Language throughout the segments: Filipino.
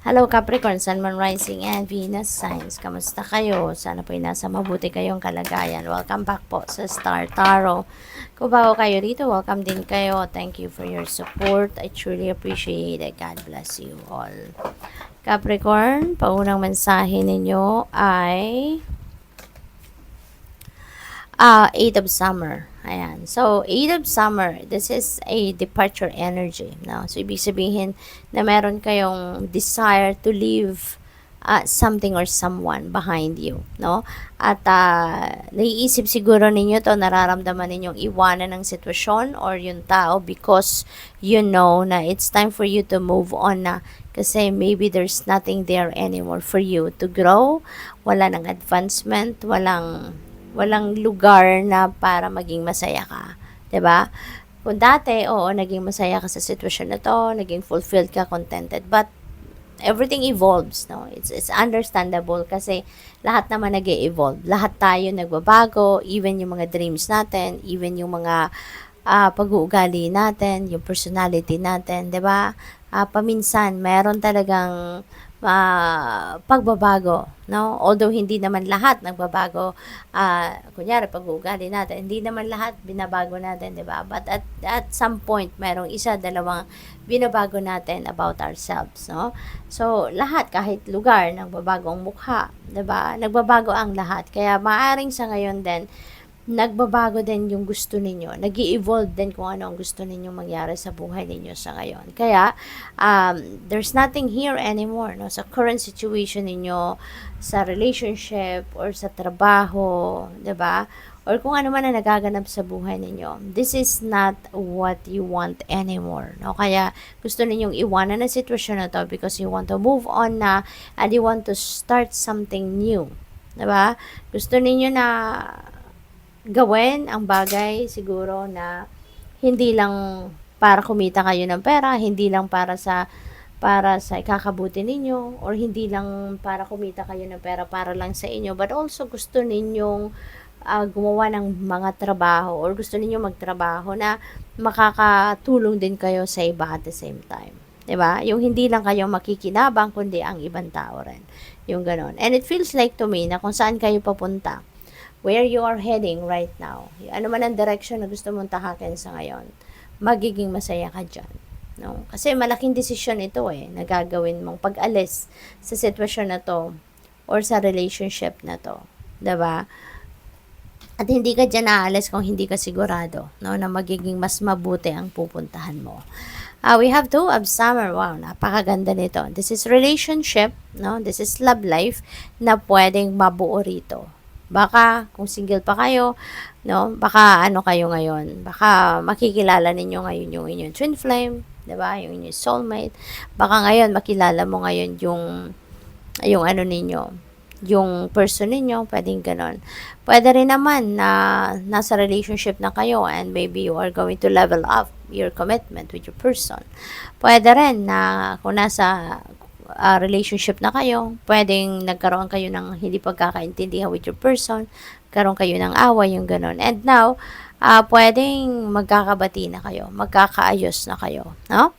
Hello Capricorn, Sun, Moon, Rising, and Venus signs. Kamusta kayo? Sana po nasa mabuti kayong kalagayan. Welcome back po sa Star Tarot. Kung bago kayo dito, welcome din kayo. Thank you for your support. I truly appreciate it. God bless you all. Capricorn, paunang mensahe ninyo ay Eight of Summer. Ayan. So, Eight of Summer, this is a departure energy. No? So, ibig sabihin na meron kayong desire to leave something or someone behind you. No? At naiisip siguro ninyo to, nararamdaman ninyong iwanan ng sitwasyon or yung tao because you know na it's time for you to move on na. Kasi maybe there's nothing there anymore for you to grow. Wala ng advancement, walang lugar na para maging masaya ka, 'di ba? Kung dati, oo, naging masaya ka sa sitwasyon na 'to, naging fulfilled ka, contented, but everything evolves, no? It's understandable kasi lahat naman nag-evolve. Lahat tayo nagbabago, even yung mga dreams natin, even yung mga pag-uugali natin, yung personality natin, 'di ba? Paminsan meron talagang pagbabago, no? Although hindi naman lahat nagbabago, kunyari pag-uugali natin, hindi naman lahat binabago natin, 'di ba? But at some point, merong isa, dalawang binabago natin about ourselves, no? So, lahat, kahit lugar, nagbabago ang mukha, 'di ba? Nagbabago ang lahat. Kaya maaring sa ngayon din, nagbabago din yung gusto ninyo. Nag-i-evolve din kung ano ang gusto ninyo mangyari sa buhay ninyo sa ngayon. Kaya, there's nothing here anymore, no? Sa current situation ninyo, sa relationship, or sa trabaho, 'di ba? Or kung ano man ang nagaganap sa buhay ninyo. This is not what you want anymore, no? Kaya, gusto ninyong iwanan ang sitwasyon na to because you want to move on na and you want to start something new. 'Di ba? Gusto ninyo na gawin ang bagay siguro na hindi lang para kumita kayo ng pera, hindi lang para sa ikakabuti ninyo, or hindi lang para kumita kayo ng pera para lang sa inyo, but also gusto ninyong gumawa ng mga trabaho or gusto ninyong magtrabaho na makakatulong din kayo sa iba at the same time. 'Di ba? Yung hindi lang kayo makikinabang kundi ang ibang tao rin. Yung ganon. And it feels like to me na kung saan kayo papunta, where you are heading right now, ano man ang direction na gusto mong tahakin sa ngayon, magiging masaya ka dyan. No? Kasi malaking desisyon ito na gagawin mong pag-alis sa sitwasyon na to or sa relationship na to. 'Di ba? At hindi ka dyan aalis kung hindi ka sigurado, no, na magiging mas mabuti ang pupuntahan mo. We have Two of Summer. Wow, napakaganda nito. This is relationship, no? This is love life na pwedeng mabuo rito. Baka kung single pa kayo, no, baka ano kayo ngayon, baka makikilala ninyo ngayon yung inyong twin flame, 'di ba? Yung inyong soulmate. Baka ngayon makilala mo ngayon yung ano ninyo, yung person ninyo, pwedeng ganon. Pwede rin naman na nasa relationship na kayo and maybe you are going to level up your commitment with your person. Pwede rin na kung nasa relationship na kayo, pwedeng nagkaroon kayo ng hindi pagkakaintindihan with your person, karoon kayo ng away, yung ganon. And now, pwedeng magkakabati na kayo, magkakaayos na kayo, no?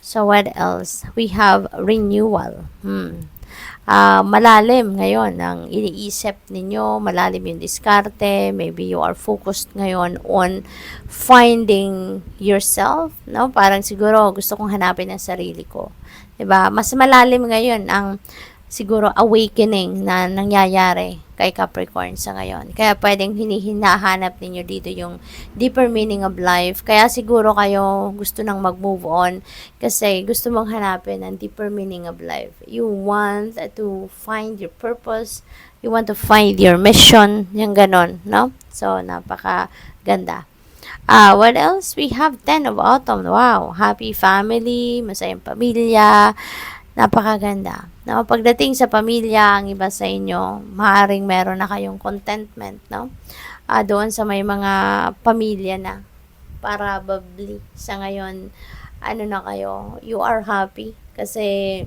So, what else? We have renewal. Malalim ngayon ang iniisip ninyo, malalim yung diskarte, maybe you are focused ngayon on finding yourself, no? Parang siguro gusto kong hanapin ang sarili ko. 'Di ba? Mas malalim ngayon ang siguro awakening na nangyayari kay Capricorn sa ngayon. Kaya pwedeng hinahanap ninyo dito yung deeper meaning of life. Kaya siguro kayo gusto nang mag-move on kasi gusto mong hanapin ang deeper meaning of life. You want to find your purpose. You want to find your mission. Yung ganon, no? So, napaka ganda. What else? We have Ten of Autumn. Wow, happy family, masayang pamilya, napakaganda. No, pagdating sa pamilya, ang iba sa inyo, maaaring meron na kayong contentment, no? Doon sa may mga pamilya na, probably sa ngayon, ano na kayo, you are happy kasi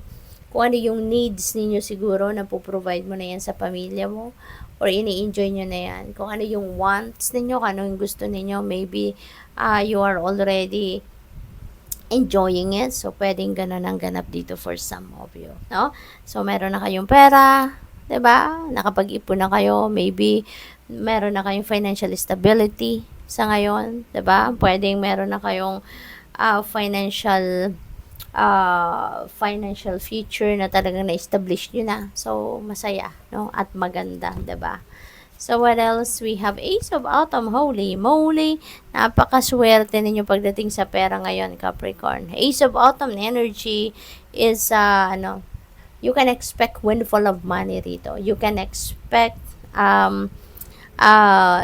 kung ano yung needs ninyo siguro na po-provide mo na yan sa pamilya mo or ini-enjoy nyo na yan. Kung ano yung wants ninyo, kung ano yung gusto ninyo, maybe you are already enjoying it. So, pwedeng gano'n ang ganap dito for some of you, no? So, meron na kayong pera, 'di ba? Nakapag-ipon na kayo, maybe meron na kayong financial stability sa ngayon, 'di ba? Pwedeng meron na kayong financial future na talagang na-establish nyo na. So, masaya, no? At maganda, 'di ba? So, what else? We have Ace of Autumn. Holy moly! Napakaswerte ninyo pagdating sa pera ngayon, Capricorn. Ace of Autumn energy is, you can expect windfall of money rito. You can expect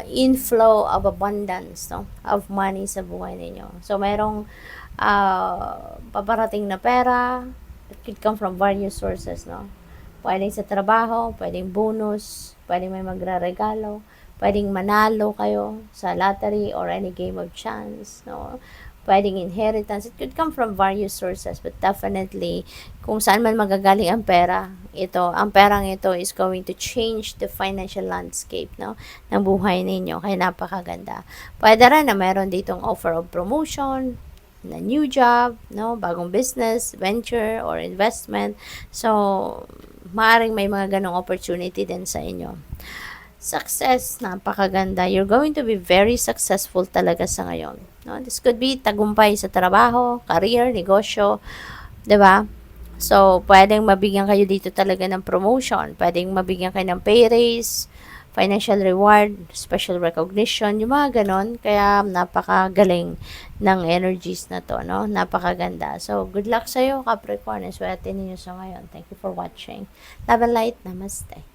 inflow of abundance, no? Of money sa buhay ninyo. So, merong paparating na pera. It could come from various sources, no? Pwedeng sa trabaho, pwedeng bonus, pwedeng may magraregalo, pwedeng manalo kayo sa lottery or any game of chance, no? Pwedeng inheritance. It could come from various sources, but definitely, kung saan man magagaling ang pera, ang perang ito is going to change the financial landscape, no, ng buhay ninyo. Kaya napakaganda. Pwede rin na meron ditong offer of promotion, na new job, no, bagong business, venture, or investment. So, maaaring may mga ganong opportunity din sa inyo. Success, napakaganda. You're going to be very successful talaga sa ngayon. No? This could be tagumpay sa trabaho, career, negosyo, 'di ba? So, pwedeng mabigyan kayo dito talaga ng promotion. Pwedeng mabigyan kayo ng pay raise, financial reward, special recognition, yung mga ganon. Kaya, napakagaling ng energies na to, no? Napakaganda. So, good luck sa'yo, Capricorn. Swerte ninyo sa ngayon. Thank you for watching. Love and light. Namaste.